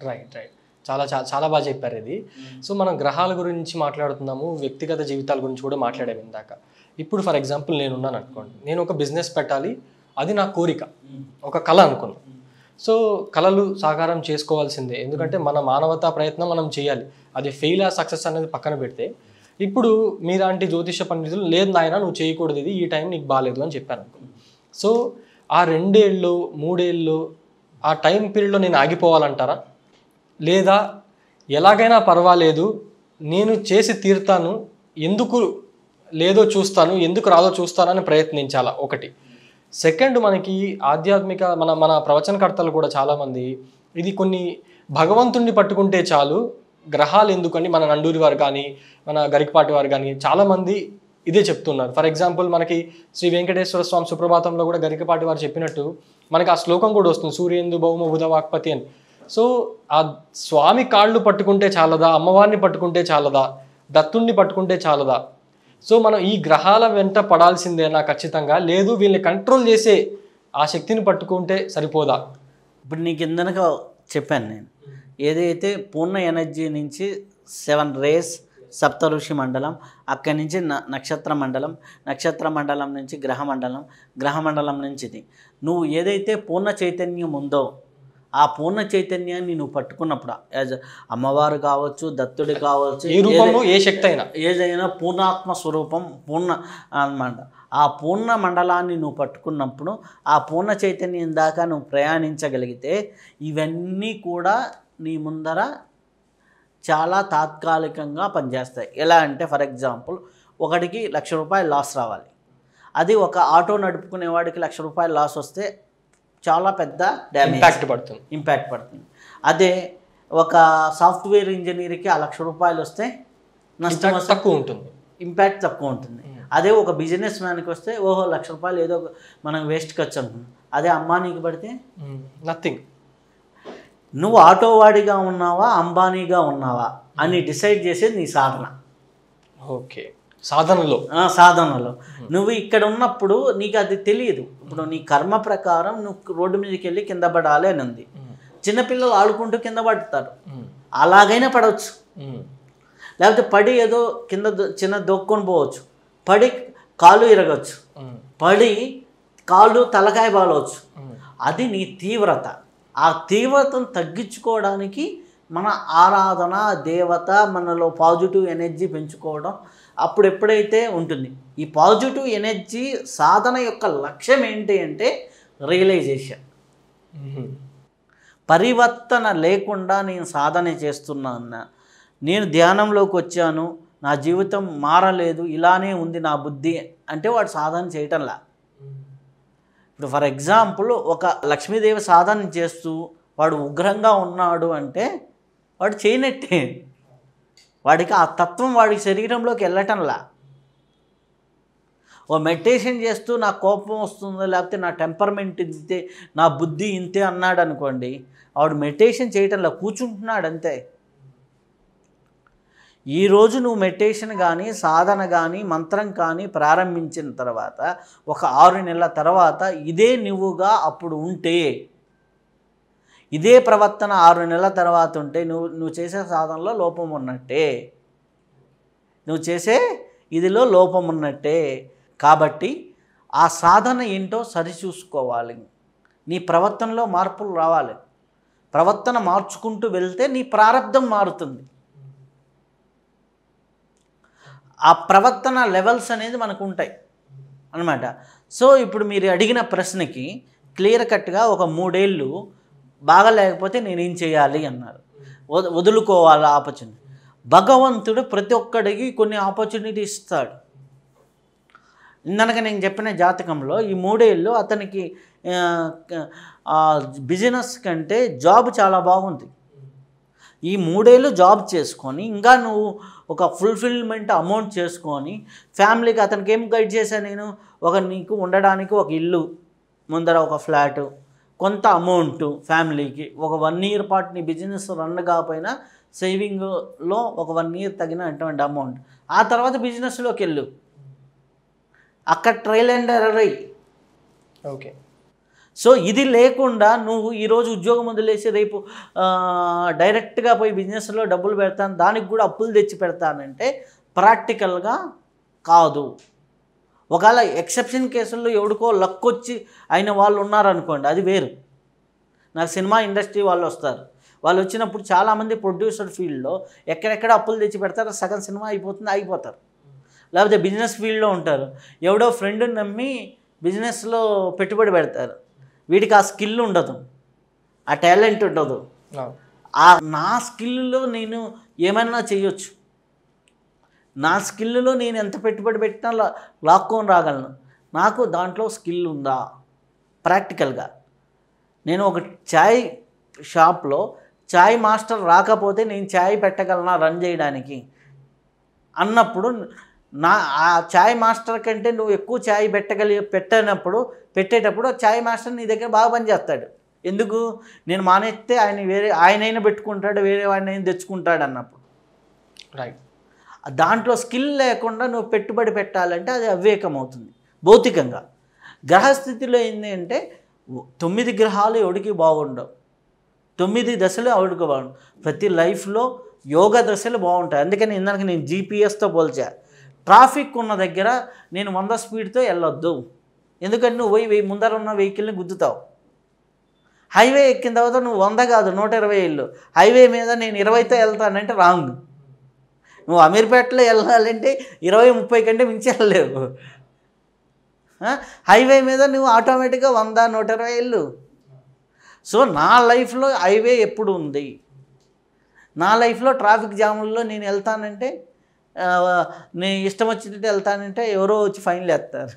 Right right చాలా చాలా చాలా బాగా చెప్పారు ఇది. సో మనం గ్రహాల గురించి మాట్లాడుతున్నాము, వ్యక్తిగత జీవితాల గురించి కూడా మాట్లాడాము ఇందాక. ఇప్పుడు ఫర్ ఎగ్జాంపుల్ నేనున్నాను అనుకోండి, నేను ఒక బిజినెస్ పెట్టాలి, అది నా కోరిక, ఒక కళ అనుకున్నాను. సో కళలు సాకారం చేసుకోవాల్సిందే, ఎందుకంటే మన మానవతా ప్రయత్నం మనం చేయాలి. అది ఫెయిల్ ఆ సక్సెస్ అనేది పక్కన పెడితే, ఇప్పుడు మీలాంటి జ్యోతిష పండితులు లేదు నాయన నువ్వు చేయకూడదు, ఇది ఈ టైం నీకు బాగాలేదు అని చెప్పాను అనుకో. సో ఆ 2 ఏళ్ళు 3 ఏళ్ళు ఆ టైం పీరియడ్లో నేను ఆగిపోవాలంటారా, లేదా ఎలాగైనా పర్వాలేదు నేను చేసి తీరుతాను, ఎందుకు లేదో చూస్తాను, ఎందుకు రాదో చూస్తానని ప్రయత్నించాలా ఒకటి. సెకండ్, మనకి ఆధ్యాత్మిక మన ప్రవచనకర్తలు కూడా చాలామంది ఇది కొన్ని భగవంతుణ్ణి పట్టుకుంటే చాలు, గ్రహాలు ఎందుకని మన నండూరి వారు కానీ మన గరికపాటి వారు కానీ చాలామంది ఇదే చెప్తున్నారు. ఫర్ ఎగ్జాంపుల్ మనకి శ్రీ వెంకటేశ్వర స్వామి సుప్రభాతంలో కూడా గరికపాటి వారు చెప్పినట్టు మనకి ఆ శ్లోకం కూడా వస్తుంది, సూర్యేందు భౌమ బుధ వాక్పతి అని. సో ఆ స్వామి కాళ్ళు పట్టుకుంటే చాలదా, అమ్మవారిని పట్టుకుంటే చాలదా, దత్తుణ్ణి పట్టుకుంటే చాలదా? సో మనం ఈ గ్రహాల వెంట పడాల్సిందేనా ఖచ్చితంగా, లేదు వీళ్ళని కంట్రోల్ చేసే ఆ శక్తిని పట్టుకుంటే సరిపోదా? ఇప్పుడు నీకు ఇందనక చెప్పాను నేను, ఏదైతే పూర్ణ ఎనర్జీ నుంచి 7 రేస్ సప్తఋషి మండలం, అక్కడి నుంచి నక్షత్ర మండలం, నక్షత్ర మండలం నుంచి గ్రహమండలం, గ్రహమండలం నుంచి ఇది, నువ్వు ఏదైతే పూర్ణ చైతన్యం ఉందో ఆ పూర్ణ చైతన్యాన్ని నువ్వు పట్టుకున్నప్పుడు, యాజ్ అమ్మవారు కావచ్చు, దత్తుడు కావచ్చు, ఏ రూపంలో ఏ శక్తి అయినా ఏదైనా పూర్ణాత్మ స్వరూపం పూర్ణ అన్నమాట. ఆ పూర్ణ మండలాన్ని నువ్వు పట్టుకున్నప్పుడు ఆ పూర్ణ చైతన్యం దాకా నువ్వు ప్రయాణించగలిగితే ఇవన్నీ కూడా నీ ముందర చాలా తాత్కాలికంగా పనిచేస్తాయి. ఎలా అంటే ఫర్ ఎగ్జాంపుల్ ఒకడికి ₹1,00,000 లాస్ రావాలి, అది ఒక ఆటో నడుపుకునేవాడికి ₹1,00,000 లాస్ వస్తే చాలా పెద్ద ఇంపాక్ట్ పడుతుంది. అదే ఒక సాఫ్ట్వేర్ ఇంజనీర్కి ఆ ₹1,00,000 వస్తే నష్టం తక్కువ ఉంటుంది, ఇంపాక్ట్ తక్కువ ఉంటుంది. అదే ఒక బిజినెస్ మ్యాన్కి వస్తే ఓహో ₹1,00,000 ఏదో మనం వేస్ట్ ఖర్చు అనుకున్నాం. అదే అంబానీకి పడితే నథింగ్. నువ్వు ఆటోవాడిగా ఉన్నావా అంబానీగా ఉన్నావా అని డిసైడ్ చేసేది నీ సాధన. ఓకే, సాధనలో నువ్వు ఇక్కడ ఉన్నప్పుడు నీకు అది తెలియదు. ఇప్పుడు నీ కర్మ ప్రకారం నువ్వు రోడ్డు మీదకి వెళ్ళి కింద పడాలి అని ఉంది. చిన్నపిల్లలు ఆడుకుంటూ కింద పడతారు, అలాగైనా పడవచ్చు. లేకపోతే పడి ఏదో కింద చిన్న దొక్కొని పోవచ్చు, పడి కాలు ఇరగచ్చు, పడి కాళ్ళు తలకాయ బాలవచ్చు. అది నీ తీవ్రత. ఆ తీవ్రతను తగ్గించుకోవడానికి మన ఆరాధన, దేవత, మనలో పాజిటివ్ ఎనర్జీ పెంచుకోవడం అప్పుడు ఎప్పుడైతే ఉంటుంది. ఈ పాజిటివ్ ఎనర్జీ సాధన యొక్క లక్ష్యం ఏంటి అంటే రియలైజేషన్. పరివర్తన లేకుండా నేను సాధన చేస్తున్నాను, నేను ధ్యానంలోకి వచ్చాను, నా జీవితం మారలేదు, ఇలానే ఉంది నా బుద్ధి అంటే వాడు సాధన చేయటంలా. ఇప్పుడు ఫర్ ఎగ్జాంపుల్ ఒక లక్ష్మీదేవి సాధన చేస్తూ వాడు ఉగ్రంగా ఉన్నాడు అంటే వాడు చేయనట్టే, వాడికి ఆ తత్వం వాడి శరీరంలోకి వెళ్ళటంలా. ఓ మెడిటేషన్ చేస్తూ నా కోపం వస్తుందో లేకపోతే నా టెంపర్మెంట్ ఇంతే, నా బుద్ధి ఇంతే అన్నాడు అనుకోండి, వాడు మెడిటేషన్ చేయటంలా, కూర్చుంటున్నాడు అంతే. ఈరోజు నువ్వు మెడిటేషన్ కానీ సాధన కానీ మంత్రం కానీ ప్రారంభించిన తర్వాత ఒక 6 నెలల తర్వాత ఇదే నువ్వుగా అప్పుడు ఉంటే, ఇదే ప్రవర్తన 6 నెలల తర్వాత ఉంటే నువ్వు చేసే సాధనలో లోపం ఉన్నట్టే, నువ్వు చేసే ఇదిలో లోపం ఉన్నట్టే. కాబట్టి ఆ సాధన ఏంటో సరిచూసుకోవాలి, నీ ప్రవర్తనలో మార్పులు రావాలి. ప్రవర్తన మార్చుకుంటూ వెళ్తే నీ ప్రారంధం మారుతుంది. ఆ ప్రవర్తన లెవెల్స్ అనేది మనకు ఉంటాయి అన్నమాట. సో ఇప్పుడు మీరు అడిగిన ప్రశ్నకి క్లియర్ కట్గా ఒక 3 ఏళ్ళు బాగా లేకపోతే నేనేం చేయాలి అన్నారు. వదులుకోవాలి ఆపర్చునిటీ. భగవంతుడు ప్రతి ఒక్కడికి కొన్ని ఆపర్చునిటీ ఇస్తాడు. ఇందనక నేను చెప్పిన జాతకంలో ఈ 3 ఏళ్ళు అతనికి బిజినెస్ కంటే జాబ్ చాలా బాగుంది. ఈ 3 ఏళ్ళు జాబ్ చేసుకొని ఇంకా నువ్వు ఒక ఫుల్ఫిల్మెంట్ అమౌంట్ చేసుకొని ఫ్యామిలీకి, అతనికి ఏం గైడ్ చేశాను నేను, నీకు ఉండడానికి ఒక ఇల్లు ముందర, ఒక ఫ్లాటు, కొంత అమౌంట్ ఫ్యామిలీకి, ఒక 1 ఇయర్ పాటు నీ బిజినెస్ రన్ కాకపోయినా సేవింగ్లో ఒక 1 ఇయర్ తగినటువంటి అమౌంట్. ఆ తర్వాత బిజినెస్లోకి వెళ్ళు, అక్కడ ట్రయల్ అండ్ ఎర్రర్ అయ్యి. ఓకే. సో ఇది లేకుండా నువ్వు ఈరోజు ఉద్యోగం వదిలేసి రేపు డైరెక్ట్గా పోయి బిజినెస్లో డబ్బులు పెడతాను, దానికి కూడా అప్పులు తెచ్చి పెడతానంటే ప్రాక్టికల్గా కాదు. ఒకవేళ ఎక్సెప్షన్ కేసుల్లో ఎవడికో లక్ వచ్చి అయిన వాళ్ళు ఉన్నారనుకోండి, అది వేరు. నాకు సినిమా ఇండస్ట్రీ వాళ్ళు వస్తారు, వాళ్ళు వచ్చినప్పుడు చాలామంది ప్రొడ్యూసర్ ఫీల్డ్లో ఎక్కడెక్కడ అప్పులు తెచ్చి పెడతారు, సగం సినిమా అయిపోతుంది, ఆగిపోతారు. లేకపోతే బిజినెస్ ఫీల్డ్లో ఉంటారు, ఎవడో ఫ్రెండ్ని నమ్మి బిజినెస్లో పెట్టుబడి పెడతారు, వీడికి ఆ స్కిల్ ఉండదు, ఆ టాలెంట్ ఉండదు. నా స్కిల్లో నేను ఏమైనా చేయొచ్చు, నా స్కిల్లో నేను ఎంత పెట్టుబడి పెట్టినా లాక్కొని రాగలను. నాకు దాంట్లో స్కిల్ ఉందా ప్రాక్టికల్గా? నేను ఒక ఛాయ్ షాప్లో ఛాయ్ మాస్టర్ రాకపోతే నేను ఛాయ్ పెట్టగలనా రన్ చేయడానికి అన్నప్పుడు, ఆ ఛాయ్ మాస్టర్ కంటే నువ్వు ఎక్కువ ఛాయ్ పెట్టేటప్పుడు ఛాయ్ మాస్టర్ నీ దగ్గర బాగా పనిచేస్తాడు. ఎందుకు? నేను మానేస్తే ఆయనైనా పెట్టుకుంటాడు, వేరే వాడినైనా తెచ్చుకుంటాడు అన్నప్పుడు. రైట్. దాంట్లో స్కిల్ లేకుండా నువ్వు పెట్టుబడి పెట్టాలంటే అది అవివేకం అవుతుంది భౌతికంగా. గ్రహస్థితిలో ఏంటి అంటే 9 గ్రహాలు ఎవడికి బాగుండవు, 9 దశలు ఎవడికి బాగుండవు. ప్రతి లైఫ్లో యోగ దశలు బాగుంటాయి. అందుకని ఇందాక నేను జీపీఎస్తో పోల్చా. ట్రాఫిక్ ఉన్న దగ్గర నేను 100 స్పీడ్తో వెళ్ళొద్దు, ఎందుకంటే నువ్వు ముందర ఉన్న వెహికల్ని గుద్దుతావు. హైవే ఎక్కిన తర్వాత నువ్వు 100 కాదు 120 వెళ్ళు. హైవే మీద నేను 20తో వెళ్తానంటే రాంగ్. నువ్వు అమీర్పేటలో వెళ్ళాలంటే 20-30 కంటే మించి వెళ్ళలేవు. హైవే మీద నువ్వు ఆటోమేటిక్గా 100-120 వెళ్ళు. సో నా లైఫ్లో హైవే ఎప్పుడు ఉంది, నా లైఫ్లో ట్రాఫిక్ జాముల్లో నేను వెళ్తానంటే, నేను ఇష్టం వచ్చినట్టు వెళ్తానంటే ఎవరో వచ్చి ఫైన్లు వేస్తారు.